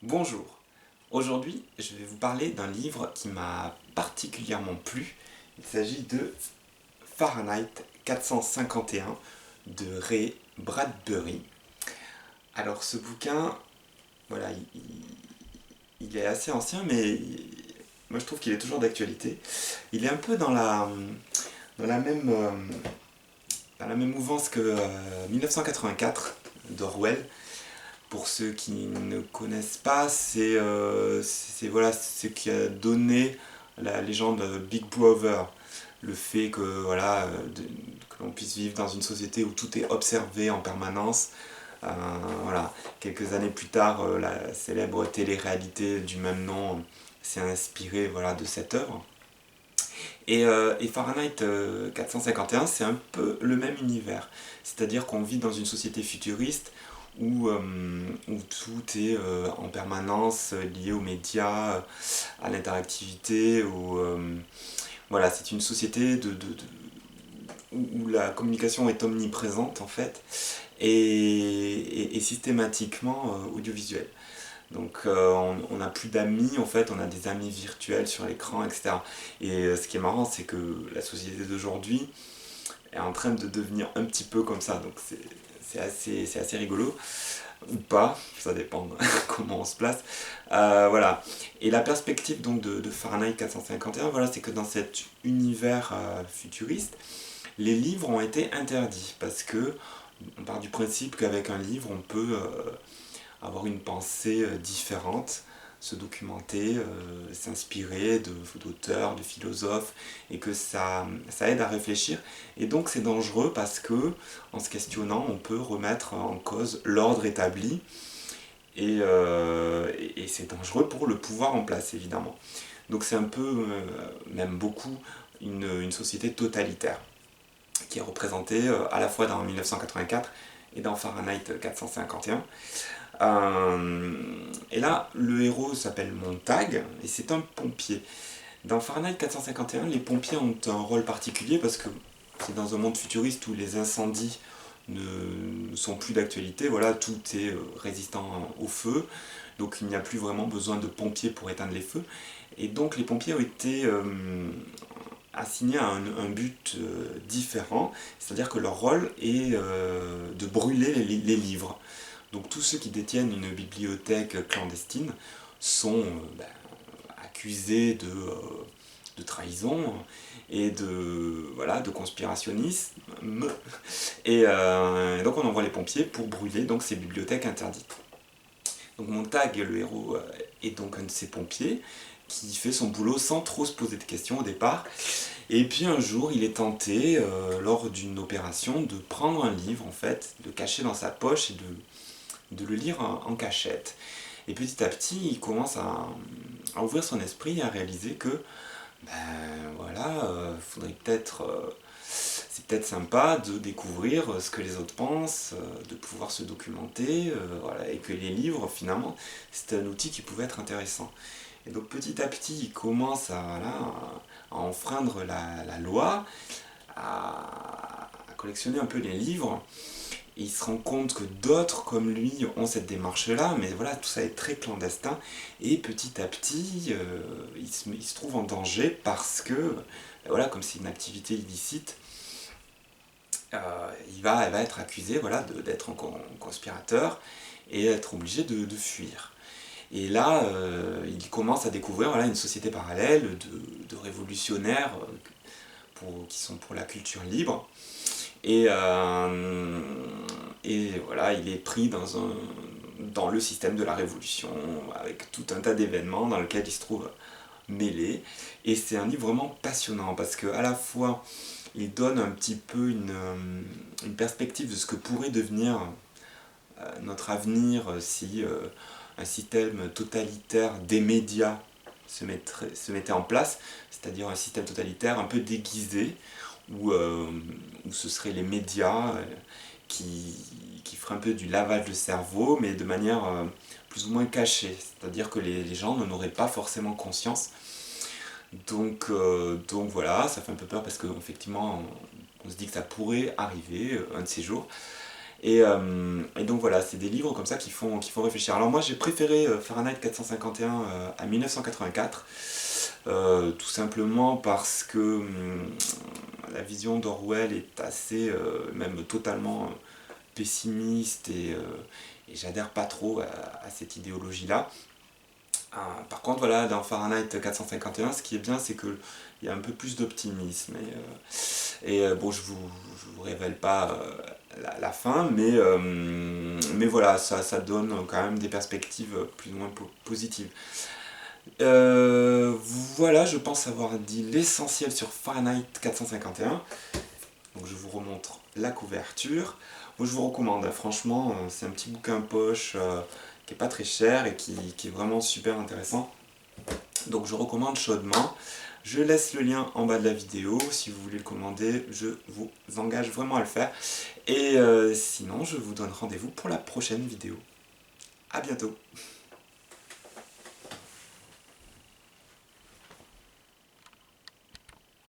Bonjour, aujourd'hui je vais vous parler d'un livre qui m'a particulièrement plu. Il s'agit de Fahrenheit 451 de Ray Bradbury. Alors ce bouquin, voilà, il est assez ancien mais moi je trouve qu'il est toujours d'actualité. Il est un peu dans la même, dans la même mouvance que 1984 d'Orwell. Pour ceux qui ne connaissent pas, voilà, ce qui a donné la légende Big Brother. Le fait que, voilà, que l'on puisse vivre dans une société où tout est observé en permanence. Euh, voilà. Quelques années plus tard, la célèbre télé-réalité du même nom s'est inspirée, voilà, de cette œuvre. Et Fahrenheit 451, c'est un peu le même univers. C'est-à-dire qu'on vit dans une société futuriste où tout est en permanence lié aux médias, à l'interactivité. Voilà, c'est une société où la communication est omniprésente en fait et systématiquement audiovisuelle. Donc on n'a plus d'amis, en fait, on a des amis virtuels sur l'écran, etc. Et ce qui est marrant, c'est que la société d'aujourd'hui est en train de devenir un petit peu comme ça. Donc c'est assez rigolo, ou pas, ça dépend de comment on se place. Voilà. Et la perspective donc de Fahrenheit 451, voilà, c'est que dans cet univers futuriste, les livres ont été interdits parce que on part du principe qu'avec un livre, on peut avoir une pensée différente, se documenter, s'inspirer d'auteurs, de philosophes, et que ça aide à réfléchir. Et donc c'est dangereux parce que, en se questionnant, on peut remettre en cause l'ordre établi, et c'est dangereux pour le pouvoir en place, évidemment. Donc c'est un peu, même beaucoup, une société totalitaire, qui est représentée à la fois dans 1984 et dans Fahrenheit 451. Et là, le héros s'appelle Montag et c'est un pompier. Dans Fahrenheit 451, les pompiers ont un rôle particulier parce que c'est dans un monde futuriste où les incendies ne sont plus d'actualité. Voilà, tout est résistant au feu, donc il n'y a plus vraiment besoin de pompiers pour éteindre les feux. Et donc les pompiers ont été assignés à un but différent, c'est-à-dire que leur rôle est de brûler les livres. Donc tous ceux qui détiennent une bibliothèque clandestine sont accusés de trahison et voilà, de conspirationnisme. Et donc on envoie les pompiers pour brûler donc, ces bibliothèques interdites. Donc Montag, le héros, est donc un de ces pompiers qui fait son boulot sans trop se poser de questions au départ. Et puis un jour, il est tenté, lors d'une opération, de prendre un livre, en fait, de le cacher dans sa poche et de le lire en cachette. Et petit à petit, il commence à ouvrir son esprit et à réaliser que, voilà, faudrait peut-être, c'est peut-être sympa de découvrir ce que les autres pensent, de pouvoir se documenter, voilà, et que les livres, finalement, c'est un outil qui pouvait être intéressant. Et donc petit à petit, il commence voilà, à enfreindre la loi, à collectionner un peu les livres. Et il se rend compte que d'autres comme lui ont cette démarche-là, mais voilà, tout ça est très clandestin. Et petit à petit, il se trouve en danger parce que, voilà, comme c'est une activité illicite, il va être accusé voilà, d'être un conspirateur et être obligé de fuir. Et là, il commence à découvrir voilà, une société parallèle de révolutionnaires qui sont pour la culture libre. Et voilà, il est pris dans le système de la révolution, avec tout un tas d'événements dans lesquels il se trouve mêlé. Et c'est un livre vraiment passionnant, parce qu'à la fois, il donne un petit peu une perspective de ce que pourrait devenir notre avenir si un système totalitaire des médias se mettait en place, c'est-à-dire un système totalitaire un peu déguisé, où ce seraient les médias qui feraient un peu du lavage de cerveau, mais de manière plus ou moins cachée, c'est-à-dire que les gens n'en auraient pas forcément conscience. Donc voilà, ça fait un peu peur parce qu'effectivement, on se dit que ça pourrait arriver un de ces jours. Et donc voilà, c'est des livres comme ça qui font réfléchir. Alors moi j'ai préféré Fahrenheit 451 à 1984, tout simplement parce que la vision d'Orwell est assez, même totalement pessimiste et j'adhère pas trop à cette idéologie-là. Par contre, voilà, dans Fahrenheit 451, ce qui est bien, c'est qu'il y a un peu plus d'optimisme. Bon, je vous révèle pas la fin, mais voilà, ça donne quand même des perspectives plus ou moins positives. Voilà, je pense avoir dit l'essentiel sur Fahrenheit 451. Donc je vous remontre la couverture. Moi je vous recommande, hein, franchement, c'est un petit bouquin poche qui est pas très cher et qui est vraiment super intéressant. Donc je recommande chaudement. Je laisse le lien en bas de la vidéo, si vous voulez le commander, je vous engage vraiment à le faire. Et sinon, je vous donne rendez-vous pour la prochaine vidéo. A bientôt!